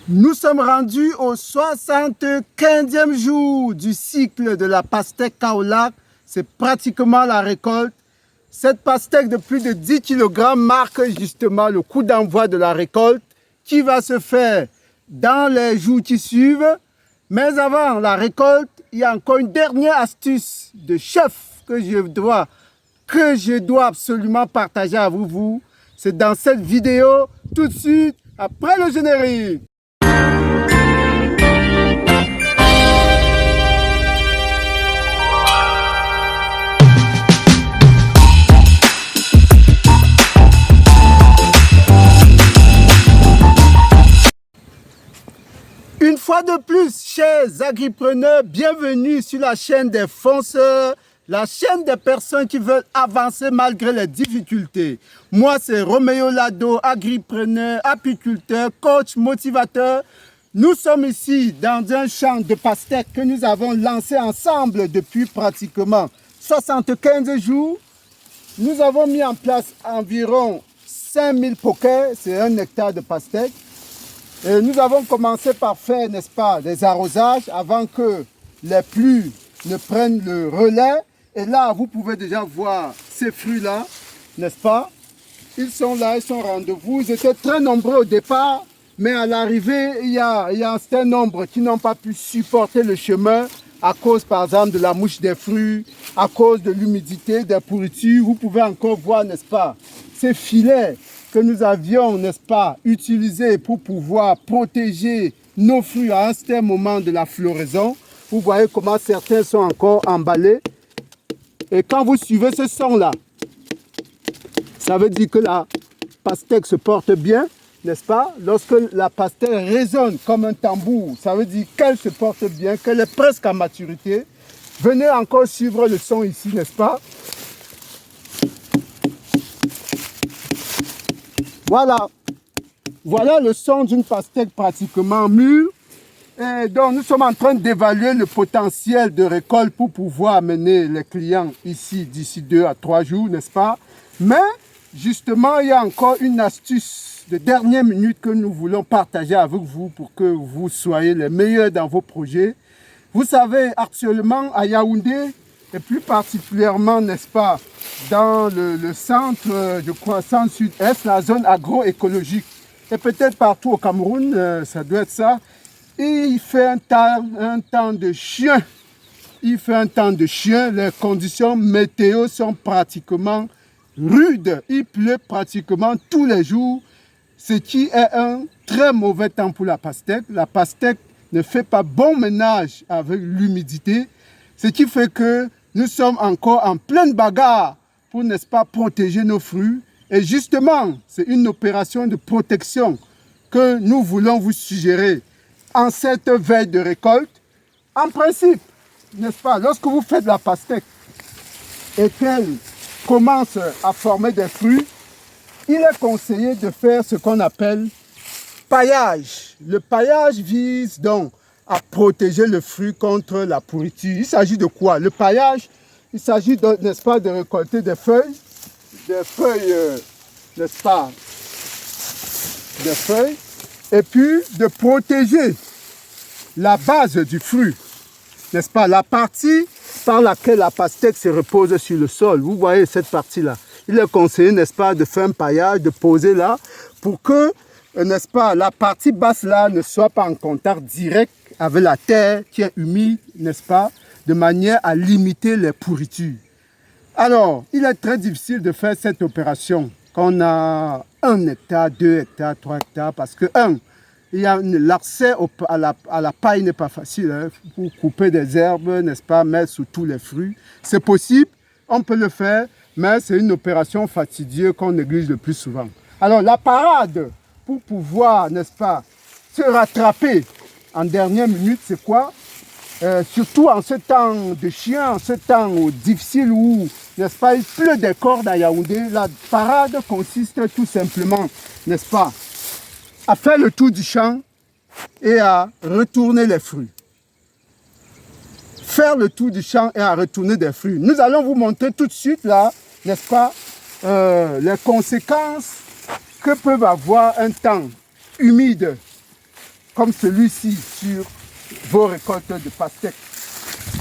Nous sommes rendus au 75e jour du cycle de la pastèque Kaolack. C'est pratiquement la récolte. Cette pastèque de plus de 10 kg marque justement le coup d'envoi de la récolte qui va se faire dans les jours qui suivent. Mais avant la récolte, il y a encore une dernière astuce de chef que je dois absolument partager avec vous. C'est dans cette vidéo, tout de suite, après le générique. Une fois de plus, chers agripreneurs, bienvenue sur la chaîne des fonceurs, la chaîne des personnes qui veulent avancer malgré les difficultés. Moi, c'est Roméo Lado, agripreneur, apiculteur, coach, motivateur. Nous sommes ici dans un champ de pastèques que nous avons lancé ensemble depuis pratiquement 75 jours. Nous avons mis en place environ 5000 pokers, c'est 1 hectare de pastèques. Et nous avons commencé par faire, n'est-ce pas, des arrosages avant que les pluies ne prennent le relais. Et là, vous pouvez déjà voir ces fruits-là, n'est-ce pas? Ils sont là, ils sont au rendez-vous. Ils étaient très nombreux au départ, mais à l'arrivée, il y a un certain nombre qui n'ont pas pu supporter le chemin à cause, par exemple, de la mouche des fruits, à cause de l'humidité, des pourritures. Vous pouvez encore voir, n'est-ce pas, ces filets que nous avions, n'est-ce pas, utilisés pour pouvoir protéger nos fruits à un certain moment de la floraison. Vous voyez comment certains sont encore emballés. Et quand vous suivez ce son-là, ça veut dire que la pastèque se porte bien, n'est-ce pas? Lorsque la pastèque résonne comme un tambour, ça veut dire qu'elle se porte bien, qu'elle est presque à maturité. Venez encore suivre le son ici, n'est-ce pas? Voilà. Voilà le son d'une pastèque pratiquement mûre. Et donc, nous sommes en train d'évaluer le potentiel de récolte pour pouvoir amener les clients ici d'ici 2 à 3 jours, n'est-ce pas? Mais, justement, il y a encore une astuce de dernière minute que nous voulons partager avec vous pour que vous soyez les meilleurs dans vos projets. Vous savez, actuellement, à Yaoundé, et plus particulièrement, n'est-ce pas, dans le centre, je crois, centre-sud-est, la zone agroécologique, et peut-être partout au Cameroun, ça doit être ça. Et il fait un temps de chien. Il fait un temps de chien. Les conditions météo sont pratiquement rudes. Il pleut pratiquement tous les jours, ce qui est un très mauvais temps pour la pastèque. La pastèque ne fait pas bon ménage avec l'humidité, ce qui fait que nous sommes encore en pleine bagarre pour, n'est-ce pas, protéger nos fruits. Et justement, c'est une opération de protection que nous voulons vous suggérer en cette veille de récolte. En principe, n'est-ce pas, lorsque vous faites la pastèque et qu'elle commence à former des fruits, il est conseillé de faire ce qu'on appelle paillage. Le paillage vise donc à protéger le fruit contre la pourriture. Il s'agit de quoi? Le paillage, il s'agit, n'est-ce pas, de récolter des feuilles, n'est-ce pas, des feuilles, et puis de protéger la base du fruit, n'est-ce pas, la partie par laquelle la pastèque se repose sur le sol. Vous voyez cette partie-là. Il est conseillé, n'est-ce pas, de faire un paillage, de poser là, pour que, n'est-ce pas, la partie basse là ne soit pas en contact direct avec la terre qui est humide, n'est-ce pas, de manière à limiter les pourritures. Alors, il est très difficile de faire cette opération quand on a 1 hectare, 2 hectares, 3 hectares, parce que, l'accès à la paille n'est pas facile, hein, pour couper des herbes, n'est-ce pas, mettre sous tous les fruits. C'est possible, on peut le faire, mais c'est une opération fastidieuse qu'on néglige le plus souvent. Alors, la parade pour pouvoir, n'est-ce pas, se rattraper en dernière minute, c'est quoi? Surtout en ce temps de chien, en ce temps difficile où, n'est-ce pas, il pleut des cordes à Yaoundé, la parade consiste tout simplement, n'est-ce pas, à faire le tour du champ et à retourner les fruits. Faire le tour du champ et à retourner des fruits. Nous allons vous montrer tout de suite là, n'est-ce pas, les conséquences que peuvent avoir un temps humide comme celui-ci sur vos récoltes de pastèques.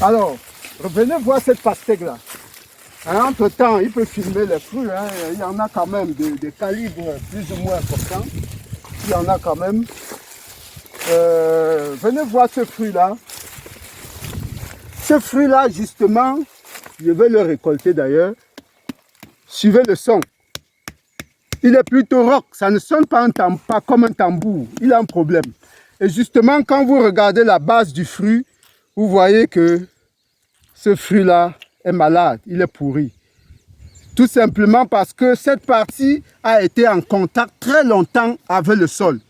Alors, revenez voir cette pastèque-là. Hein, entre-temps, il peut filmer les fruits. Hein. Il y en a quand même de calibres plus ou moins importants. Il y en a quand même. Venez voir ce fruit-là. Ce fruit-là, justement, je vais le récolter d'ailleurs. Suivez le son. Il est plutôt rock. Ça ne sonne pas comme un tambour. Il a un problème. Et justement, quand vous regardez la base du fruit, vous voyez que ce fruit-là est malade. Il est pourri. Tout simplement parce que cette partie a été en contact très longtemps avec le sol.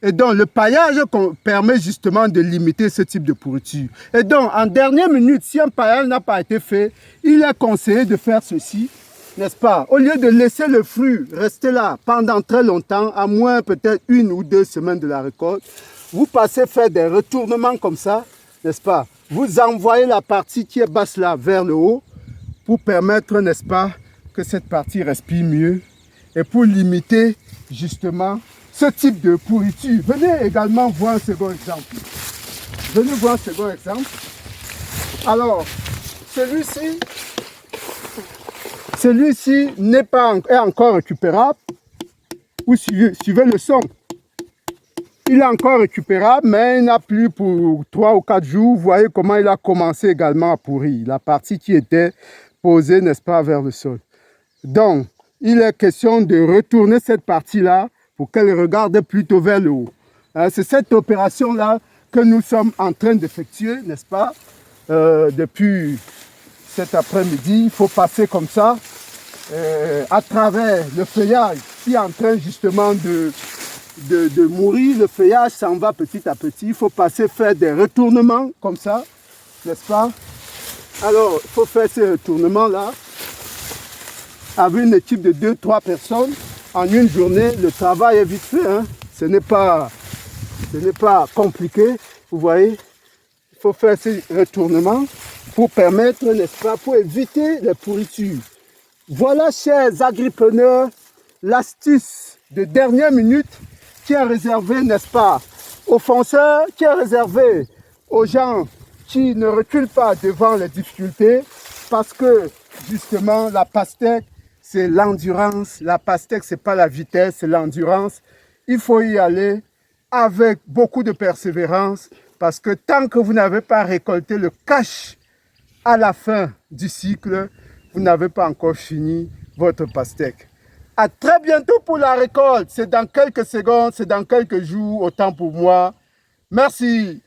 Et donc, le paillage permet justement de limiter ce type de pourriture. Et donc, en dernière minute, si un paillage n'a pas été fait, il est conseillé de faire ceci, n'est-ce pas? Au lieu de laisser le fruit rester là pendant très longtemps, à moins peut-être 1 ou 2 semaines de la récolte, vous passez faire des retournements comme ça, n'est-ce pas? Vous envoyez la partie qui est basse là vers le haut pour permettre, n'est-ce pas, que cette partie respire mieux et pour limiter justement ce type de pourriture. Venez également voir un second exemple. Venez voir un second exemple. Alors, celui-ci est encore récupérable. Vous suivez le son. Il est encore récupérable, mais il n'a plus pour 3 ou 4 jours. Vous voyez comment il a commencé également à pourrir. La partie qui était posée, n'est-ce pas, vers le sol. Donc, il est question de retourner cette partie-là pour qu'elle regarde plutôt vers le haut. C'est cette opération-là que nous sommes en train d'effectuer, n'est-ce pas, depuis cet après-midi. Il faut passer comme ça, à travers le feuillage qui est en train justement de mourir. Le feuillage s'en va petit à petit. Il faut passer, faire des retournements comme ça, n'est-ce pas? Alors, il faut faire ces retournements-là avec une équipe de 2-3 personnes. En une journée, le travail est vite fait. Hein. Ce n'est pas compliqué. Vous voyez, il faut faire ces retournements pour permettre, n'est-ce pas, pour éviter les pourritures. Voilà, chers agripreneurs, l'astuce de dernière minute qui est réservée, n'est-ce pas, aux fonceurs, qui est réservée aux gens qui ne reculent pas devant les difficultés, parce que, justement, la pastèque, c'est l'endurance. La pastèque, ce n'est pas la vitesse, c'est l'endurance. Il faut y aller avec beaucoup de persévérance, parce que tant que vous n'avez pas récolté le cash à la fin du cycle, vous n'avez pas encore fini votre pastèque. À très bientôt pour la récolte. C'est dans quelques secondes, c'est dans quelques jours, autant pour moi. Merci.